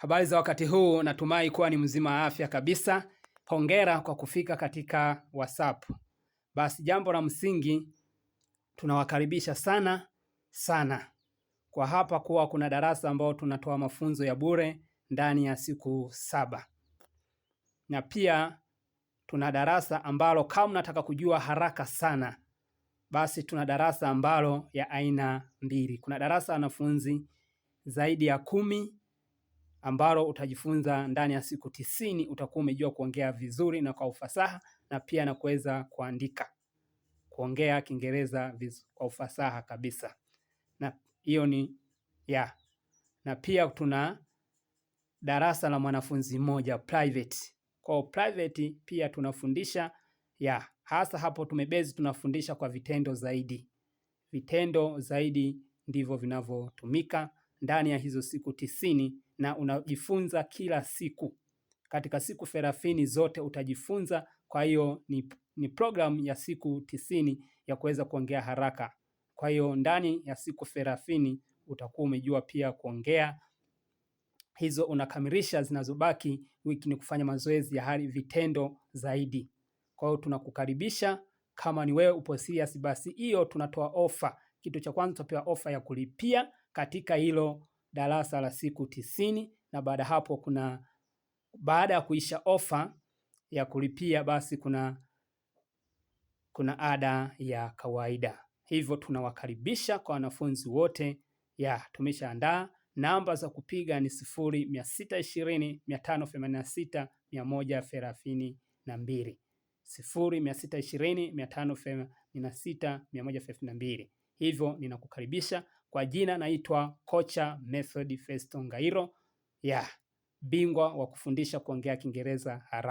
Habari za wakati huu, natumai kuwa ni mzima wa afya kabisa. Hongera kwa kufika katika WhatsApp. Basi jambo la msingi, tunawakaribisha sana kwa hapa kuwa kuna darasa ambao tunatoa mafunzo ya bure ndani ya siku 7. Na pia tuna darasa ambalo kama unataka kujua haraka sana, basi tuna darasa ambalo ya aina 2. Kuna darasa wanafunzi zaidi ya 10 ambalo utajifunza ndani ya siku 90, utakuwa umejua kuongea vizuri na kwa ufasaha, na pia na kuweza kuongea Kiingereza kwa ufasaha kabisa. Na hiyo ni na pia tuna darasa la mwanafunzi mmoja private. Kwa private pia tunafundisha hasa hapo tumebezi, tunafundisha kwa vitendo zaidi. Vitendo zaidi ndivyo vinavyotumika ndani ya hizo siku 90, na unajifunza kila siku. Katika siku 30 zote utajifunza. Kwa hiyo ni program ya siku 90 ya kuweza kuongea haraka. Kwa hiyo ndani ya siku 30 utakuwa umejua pia kuongea. Hizo unakamilisha, zinazobaki wiki ni kufanya mazoezi ya hali vitendo zaidi. Kwa hiyo tunakukaribisha. Kama ni wewe upo serious, basi hiyo tunatoa ofa. Kitu cha kwanza tutapewa ofa ya kulipia katika hilo darasa la siku 90, na baada ya kuisha ofa ya kulipia, basi kuna ada ya kawaida. Hivyo tunawakaribisha kwa wanafunzi wote. Tumeshaandaa namba za kupiga ni 0620 586 132. 0620 586 132. Hivyo ninakukaribisha. Kwa jina naitwa Kocha Method Festo Ngairo, bingwa wa kufundisha kuongea Kiingereza haraka.